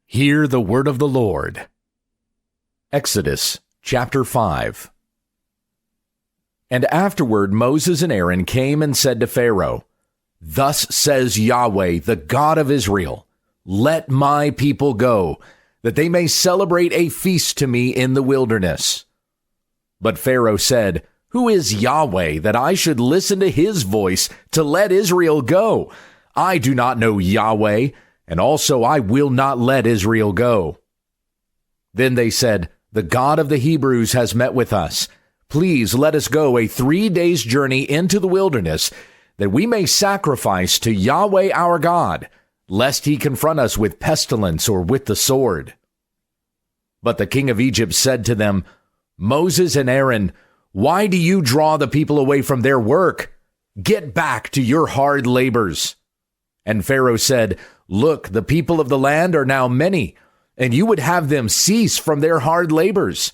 Hear the word of the Lord. Exodus chapter 5. And afterward Moses and Aaron came and said to Pharaoh, Thus says Yahweh, the God of Israel, Let my people go, that they may celebrate a feast to me in the wilderness. But Pharaoh said, Who is Yahweh, that I should listen to his voice to let Israel go? I do not know Yahweh, and also I will not let Israel go. Then they said, The God of the Hebrews has met with us. Please let us go a 3 days' journey into the wilderness, that we may sacrifice to Yahweh our God, lest he confront us with pestilence or with the sword. But the king of Egypt said to them, Moses and Aaron, why do you draw the people away from their work? Get back to your hard labors. And Pharaoh said, Look, the people of the land are now many, and you would have them cease from their hard labors.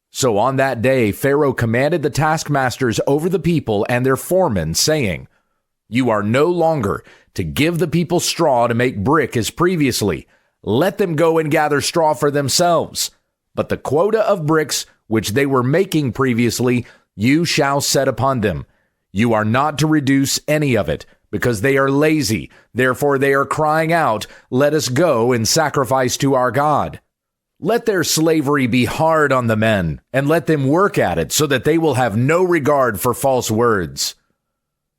So on that day, Pharaoh commanded the taskmasters over the people and their foremen, saying, You are no longer to give the people straw to make brick as previously. Let them go and gather straw for themselves. But the quota of bricks which they were making previously, you shall set upon them. You are not to reduce any of it, because they are lazy. Therefore they are crying out, Let us go and sacrifice to our God. Let their slavery be hard on the men, and let them work at it, so that they will have no regard for false words.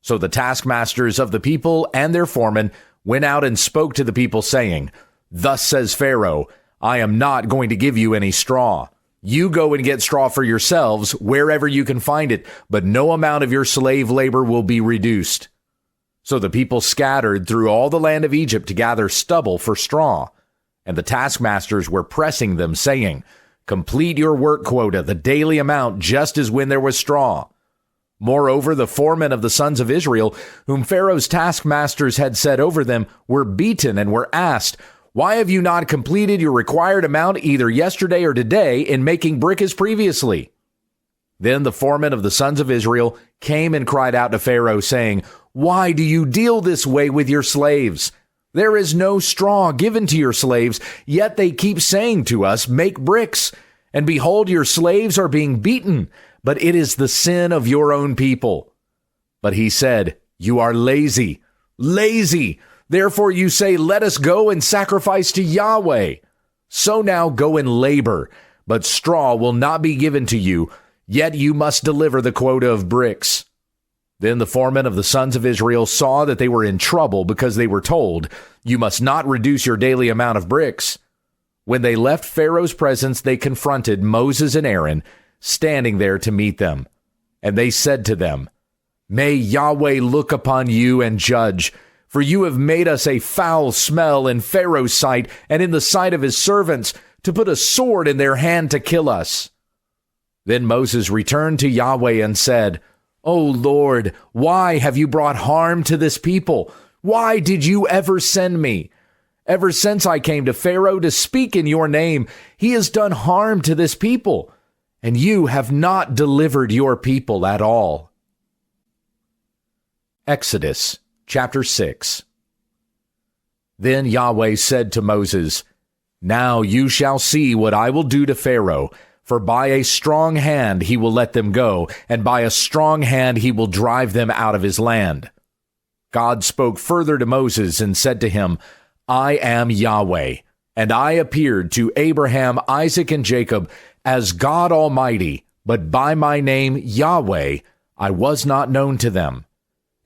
So the taskmasters of the people and their foremen went out and spoke to the people, saying, Thus says Pharaoh, I am not going to give you any straw. You go and get straw for yourselves wherever you can find it, but no amount of your slave labor will be reduced. So the people scattered through all the land of Egypt to gather stubble for straw. And the taskmasters were pressing them, saying, Complete your work quota, the daily amount, just as when there was straw. Moreover, the foremen of the sons of Israel, whom Pharaoh's taskmasters had set over them, were beaten and were asked, Why have you not completed your required amount either yesterday or today in making brick as previously? Then the foremen of the sons of Israel came and cried out to Pharaoh, saying, Why do you deal this way with your slaves? There is no straw given to your slaves, yet they keep saying to us, Make bricks. And behold, your slaves are being beaten, but it is the sin of your own people. But he said, You are lazy, lazy. Therefore you say, Let us go and sacrifice to Yahweh. So now go and labor, but straw will not be given to you, yet you must deliver the quota of bricks. Then the foremen of the sons of Israel saw that they were in trouble, because they were told, You must not reduce your daily amount of bricks. When they left Pharaoh's presence, they confronted Moses and Aaron, standing there to meet them. And they said to them, May Yahweh look upon you and judge, for you have made us a foul smell in Pharaoh's sight and in the sight of his servants, to put a sword in their hand to kill us. Then Moses returned to Yahweh and said, O Lord, why have you brought harm to this people? Why did you ever send me? Ever since I came to Pharaoh to speak in your name, he has done harm to this people, and you have not delivered your people at all. Exodus chapter 6. Then Yahweh said to Moses, Now you shall see what I will do to Pharaoh, for by a strong hand he will let them go, and by a strong hand he will drive them out of his land. God spoke further to Moses and said to him, I am Yahweh, and I appeared to Abraham, Isaac, and Jacob as God Almighty, but by my name Yahweh I was not known to them.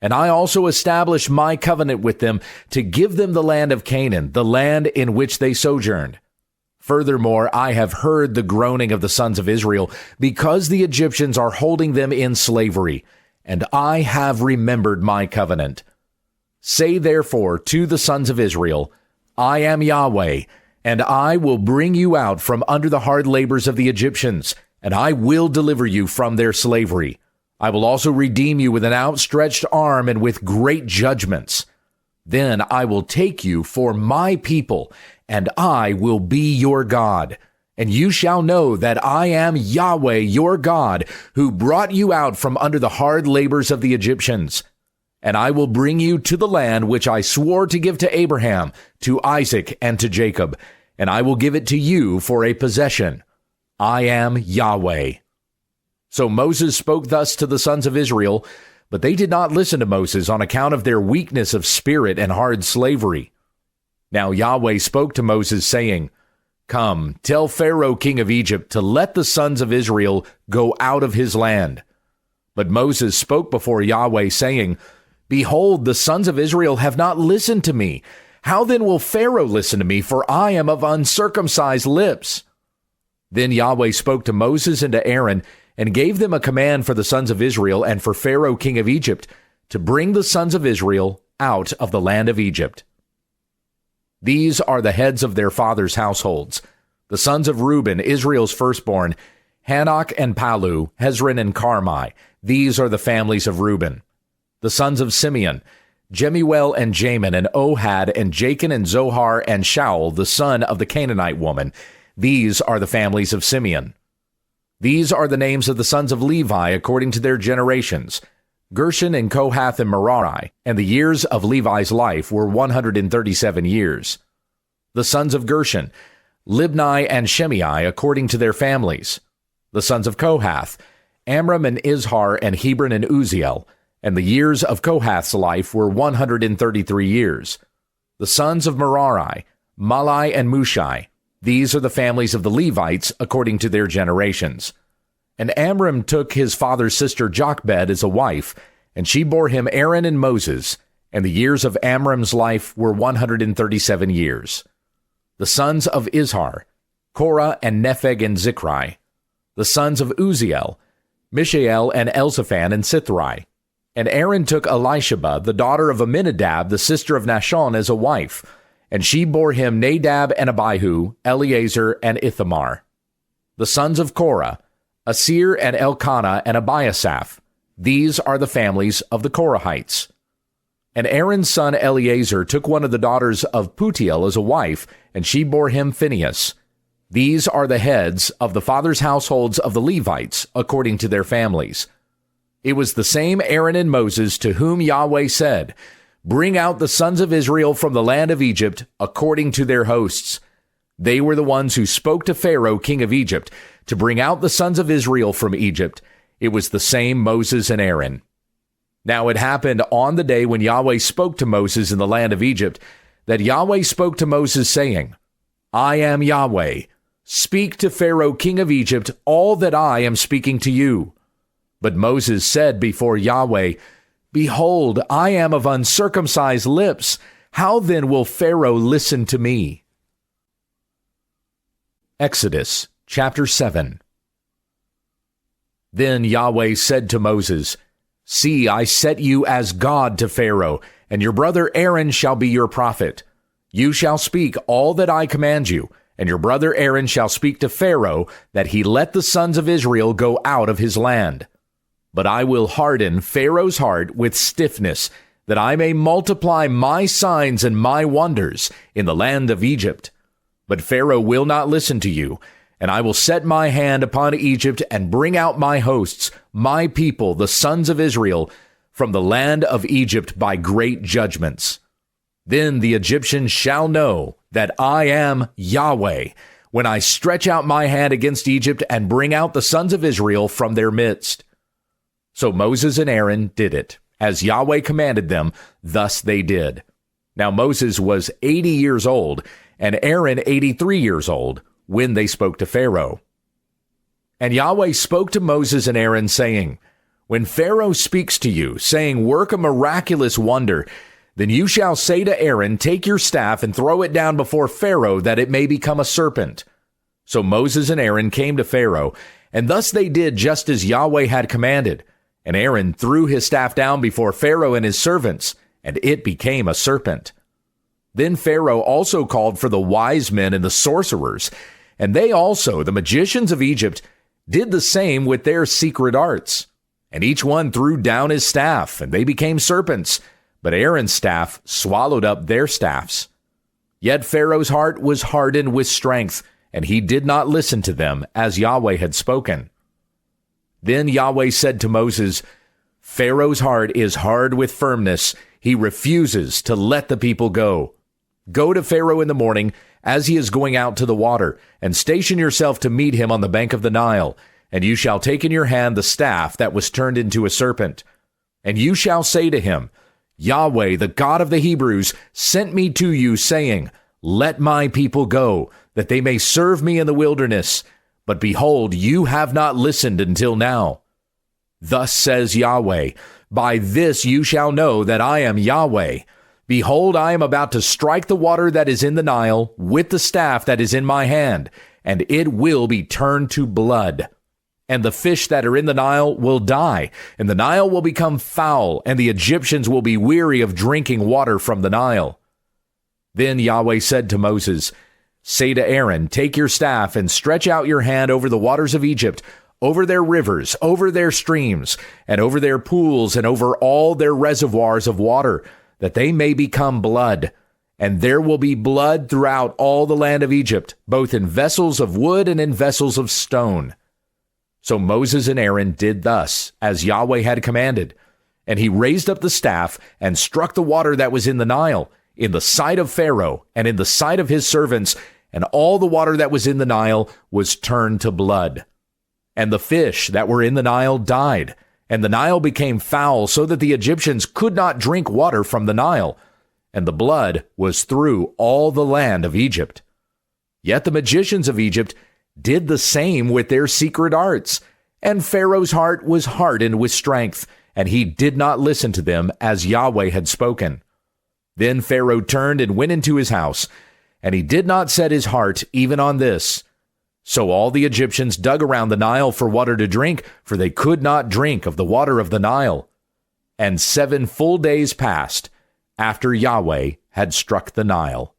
And I also established my covenant with them to give them the land of Canaan, the land in which they sojourned. Furthermore, I have heard the groaning of the sons of Israel, because the Egyptians are holding them in slavery, and I have remembered my covenant. Say therefore to the sons of Israel, I am Yahweh, and I will bring you out from under the hard labors of the Egyptians, and I will deliver you from their slavery. I will also redeem you with an outstretched arm and with great judgments. Then I will take you for my people, and I will be your God. And you shall know that I am Yahweh your God, who brought you out from under the hard labors of the Egyptians. And I will bring you to the land which I swore to give to Abraham, to Isaac, and to Jacob, and I will give it to you for a possession. I am Yahweh." So Moses spoke thus to the sons of Israel, but they did not listen to Moses on account of their weakness of spirit and hard slavery. Now Yahweh spoke to Moses, saying, "Come, tell Pharaoh king of Egypt to let the sons of Israel go out of his land." But Moses spoke before Yahweh, saying, "Behold, the sons of Israel have not listened to me. How then will Pharaoh listen to me, for I am of uncircumcised lips?" Then Yahweh spoke to Moses and to Aaron, and gave them a command for the sons of Israel and for Pharaoh king of Egypt, to bring the sons of Israel out of the land of Egypt. These are the heads of their fathers' households: the sons of Reuben, Israel's firstborn, Hanok and Palu, Hezron and Carmi. These are the families of Reuben. The sons of Simeon, Jemuel and Jamin and Ohad and Jachin and Zohar and Shaul, the son of the Canaanite woman. These are the families of Simeon. These are the names of the sons of Levi according to their generations: Gershon and Kohath and Merari, and the years of Levi's life were 137 years. The sons of Gershon, Libni and Shimei according to their families. The sons of Kohath, Amram and Izhar and Hebron and Uziel, and the years of Kohath's life were 133 years. The sons of Merari, Malai and Mushai. These are the families of the Levites according to their generations. And Amram took his father's sister Jochebed as a wife, and she bore him Aaron and Moses, and the years of Amram's life were 137 years. The sons of Izhar, Korah and Nepheg and Zichri. The sons of Uziel, Mishael and Elzaphan and Sithri. And Aaron took Elisheba, the daughter of Aminadab, the sister of Nahshon, as a wife, and she bore him Nadab and Abihu, Eleazar and Ithamar. The sons of Korah, Asir and Elkanah and Abiasaph. These are the families of the Korahites. And Aaron's son Eleazar took one of the daughters of Putiel as a wife, and she bore him Phinehas. These are the heads of the fathers' households of the Levites, according to their families. It was the same Aaron and Moses to whom Yahweh said, "Bring out the sons of Israel from the land of Egypt, according to their hosts." They were the ones who spoke to Pharaoh king of Egypt to bring out the sons of Israel from Egypt. It was the same Moses and Aaron. Now it happened on the day when Yahweh spoke to Moses in the land of Egypt, that Yahweh spoke to Moses, saying, "I am Yahweh. Speak to Pharaoh king of Egypt all that I am speaking to you." But Moses said before Yahweh, "Behold, I am of uncircumcised lips. How then will Pharaoh listen to me?" Exodus chapter 7. Then Yahweh said to Moses, "See, I set you as God to Pharaoh, and your brother Aaron shall be your prophet. You shall speak all that I command you, and your brother Aaron shall speak to Pharaoh, that he let the sons of Israel go out of his land. But I will harden Pharaoh's heart with stiffness, that I may multiply my signs and my wonders in the land of Egypt. But Pharaoh will not listen to you, and I will set my hand upon Egypt and bring out my hosts, my people, the sons of Israel, from the land of Egypt by great judgments. Then the Egyptians shall know that I am Yahweh, when I stretch out my hand against Egypt and bring out the sons of Israel from their midst." So Moses and Aaron did it. As Yahweh commanded them, thus they did. Now Moses was 80 years old, and Aaron 83 years old, when they spoke to Pharaoh. And Yahweh spoke to Moses and Aaron, saying, "When Pharaoh speaks to you, saying, 'Work a miraculous wonder,' then you shall say to Aaron, 'Take your staff and throw it down before Pharaoh, that it may become a serpent.'" So Moses and Aaron came to Pharaoh, and thus they did just as Yahweh had commanded. And Aaron threw his staff down before Pharaoh and his servants, and it became a serpent. Then Pharaoh also called for the wise men and the sorcerers, and they also, the magicians of Egypt, did the same with their secret arts. And each one threw down his staff, and they became serpents, but Aaron's staff swallowed up their staffs. Yet Pharaoh's heart was hardened with strength, and he did not listen to them, as Yahweh had spoken. Then Yahweh said to Moses, "Pharaoh's heart is hard with firmness. He refuses to let the people go. Go to Pharaoh in the morning, as he is going out to the water, and station yourself to meet him on the bank of the Nile. And you shall take in your hand the staff that was turned into a serpent. And you shall say to him, Yahweh, the God of the Hebrews, sent me to you, saying, Let my people go, that they may serve me in the wilderness. But behold, you have not listened until now. Thus says Yahweh, By this you shall know that I am Yahweh. Behold, I am about to strike the water that is in the Nile with the staff that is in my hand, and it will be turned to blood. And the fish that are in the Nile will die, and the Nile will become foul, and the Egyptians will be weary of drinking water from the Nile. Then Yahweh said to Moses, Say to Aaron, Take your staff and stretch out your hand over the waters of Egypt, over their rivers, over their streams, and over their pools, and over all their reservoirs of water, that they may become blood. And there will be blood throughout all the land of Egypt, both in vessels of wood and in vessels of stone. So Moses and Aaron did thus, as Yahweh had commanded. And he raised up the staff and struck the water that was in the Nile, in the sight of Pharaoh and in the sight of his servants, and all the water that was in the Nile was turned to blood. And the fish that were in the Nile died, and the Nile became foul, so that the Egyptians could not drink water from the Nile, and the blood was through all the land of Egypt. Yet the magicians of Egypt did the same with their secret arts, and Pharaoh's heart was hardened with strength, and he did not listen to them as Yahweh had spoken. Then Pharaoh turned and went into his house, and he did not set his heart even on this. So all the Egyptians dug around the Nile for water to drink, for they could not drink of the water of the Nile. And 7 full days passed after Yahweh had struck the Nile.